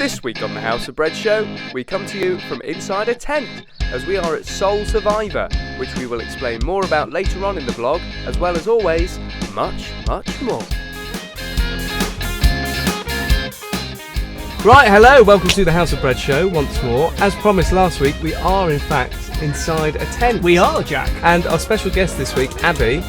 This week on the House of Bread show, we come to you from inside a tent, as we are at Soul Survivor, which we will explain more about later on in the vlog, as well as always, much, much more. Right, hello, welcome to the House of Bread show once more. As promised last week, we are in fact inside a tent. We are, Jack. And our special guest this week, Abbie,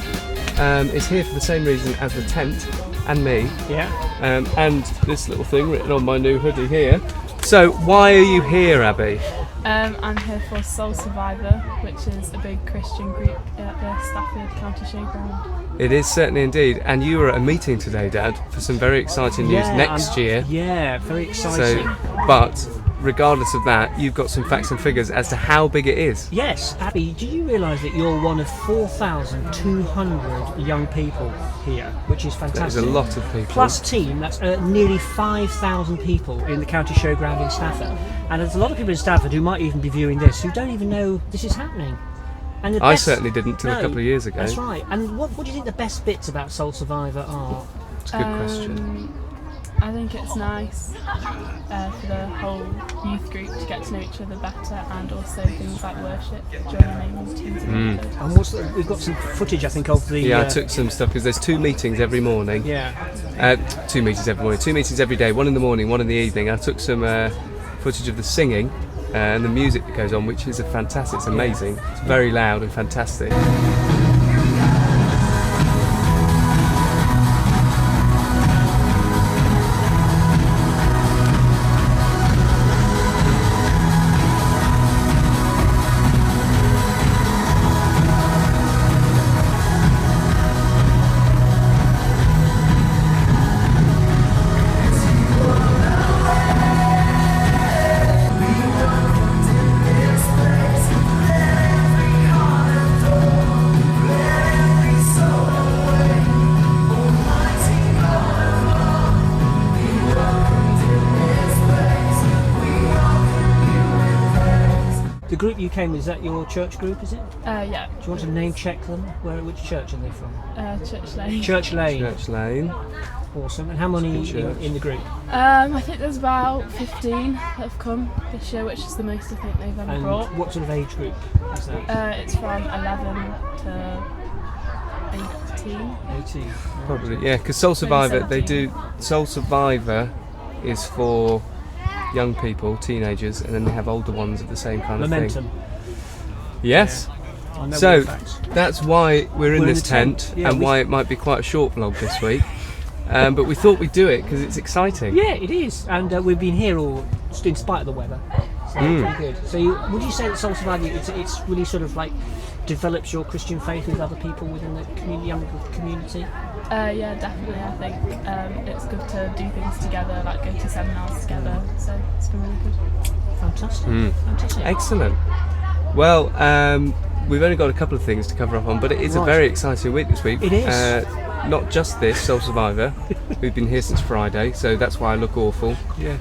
is here for the same reason as the tent and me. Yeah. And this little thing written on my new hoodie here. So, why are you here, Abbie? I'm here for Soul Survivor, which is a big Christian group at the Stafford County Showground. It is certainly indeed. And you were at a meeting today, Dad, for some very exciting news next year. Yeah, very exciting. So, but regardless of that, you've got some facts and figures as to how big it is. Yes, Abbie, do you realise that you're one of 4,200 young people here, which is fantastic. That is a lot of people. Plus team, that's nearly 5,000 people in the County Showground in Stafford. And there's a lot of people in Stafford who might even be viewing this who don't even know this is happening. And I certainly didn't till a couple of years ago. That's right. And what do you think the best bits about Soul Survivor are? It's a good question. I think it's nice for the whole youth group to get to know each other better, and also things like worship, joining teams. And we've got some footage, I think, of the... Yeah, I took some stuff because there's 2 meetings every morning. Yeah. 2 meetings every morning, 2 meetings every day, one in the morning, one in the evening. I took some footage of the singing and the music that goes on, which is fantastic. It's amazing. It's very loud and fantastic. The group you came with, is that your church group, is it? Yeah. Do you want to name check them? Which church are they from? Church Lane. Church Lane. Church Lane. Awesome. And how many in the group? I think there's about 15 that have come this year, which is the most I think they've ever brought. What sort of age group is that? It's from 11 to 18. 18. Probably, yeah, because Soul Survivor, Soul Survivor is for young people, teenagers, and then they have older ones of the same kind of thing. Yes. Yeah. So that's why we're in this tent, and why it might be quite a short vlog this week. But we thought we'd do it because it's exciting. Yeah, it is, and we've been here all in spite of the weather. So it's pretty good. So would you say that Soul Survivor, it's really sort of like develops your Christian faith with other people within the young community? Yeah, definitely. I think it's good to do things together, like go to seminars together. So it's been really good. Fantastic. Fantastic. Excellent. Well, we've only got a couple of things to cover up on, but it is a very exciting week this week. It is. Not just this, Soul Survivor. We've been here since Friday, so that's why I look awful. Yeah.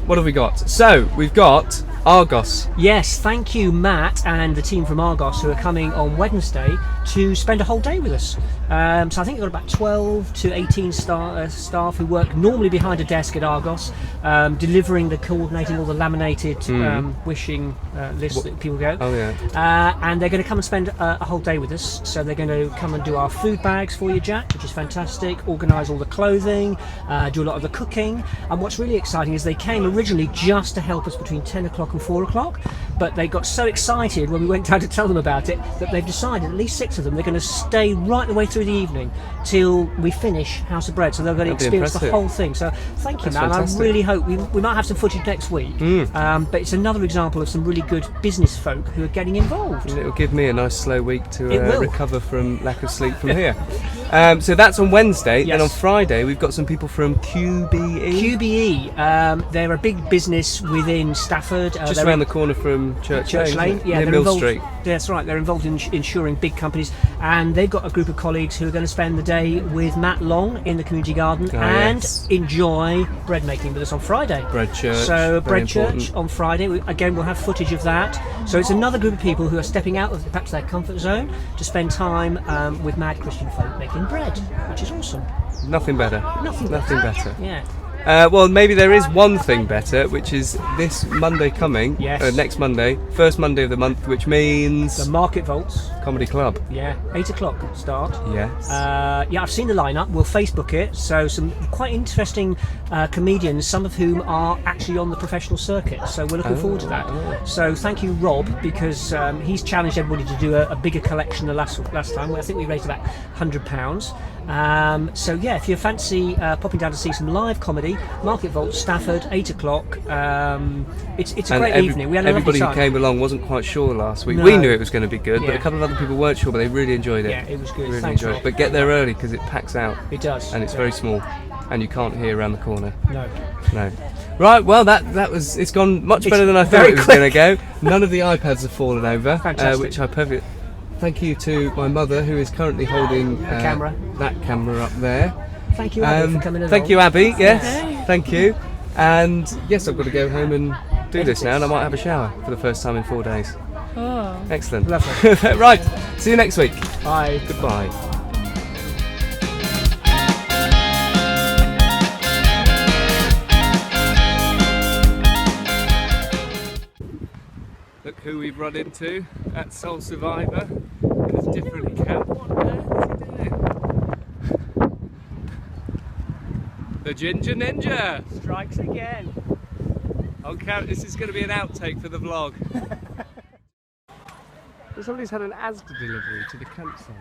What have we got? So, we've got Argos. Yes, thank you, Matt, and the team from Argos who are coming on Wednesday to spend a whole day with us. So I think we've got about 12 to 18 staff who work normally behind a desk at Argos, coordinating all the laminated wishing lists that people go. Oh, yeah. And they're going to come and spend a whole day with us. So they're going to come and do our food bags for you, Jack, which is fantastic, organise all the clothing, do a lot of the cooking. And what's really exciting is they came originally just to help us between 10 o'clock and 4 o'clock, but they got so excited when we went down to tell them about it that they've decided, at least 6 of them, they're going to stay right the way through the evening till we finish House of Bread, so they're going to experience the whole thing. So thank you, man. Fantastic. I really hope we might have some footage next week, but it's another example of some really good business folk who are getting involved. And it'll give me a nice slow week to recover from lack of sleep from here. So that's on Wednesday. Yes. Then on Friday we've got some people from QBE. They're a big business within Stafford. Just around the corner from Church Lane. Yeah, near Mill Street. That's right. They're involved in insuring big companies, and they've got a group of colleagues who are going to spend the day with Matt Long in the community garden enjoy bread making with us on Friday. Bread church. So bread church on Friday. Again, we'll have footage of that. So it's another group of people who are stepping out of perhaps their comfort zone to spend time with mad Christian folk making bread, which is awesome. Nothing better. Nothing better. better. Yeah. Well, maybe there is one thing better, which is this Monday coming. Yes. Next Monday, first Monday of the month, which means The Market Vaults. Comedy Club. Yeah, 8 o'clock start. Yes. Yeah, I've seen the lineup. We'll Facebook it. So some quite interesting comedians, some of whom are actually on the professional circuit. So we're looking forward to that. So thank you, Rob, because he's challenged everybody to do a bigger collection than last time. I think we raised about £100. So yeah, if you fancy popping down to see some live comedy, Market Vault, Stafford, 8 o'clock. It's a great evening. We had a lovely everybody time. who came along wasn't quite sure last week. No. We knew it was going to be good, but Yeah. a couple of other people weren't sure, but they really enjoyed it. Yeah, it was good. Really Thanks, enjoyed Rob. it. But get there early because it packs out. It does. And it's very small, and you can't hear around the corner. No. No. Right, well that was, it's gone much It's better than I thought very it was quick. going to go. None of the iPads have fallen over, Fantastic. which I perfectly. Thank you to my mother, who is currently holding camera. that camera up there. Thank you, Abbie, for coming along. Thank you, Abbie. Yes, Okay. thank you. And yes, I've got to go home and do this now, and I might have a shower for the first time in 4 days. Oh. Excellent. Lovely. Right, see you next week. Bye. Goodbye. Look who we've run into at Soul Survivor in a different camp. What on earth is he doing? The Ginger Ninja strikes again. On camp, this is going to be an outtake for the vlog. Somebody's had an Asda delivery to the campsite.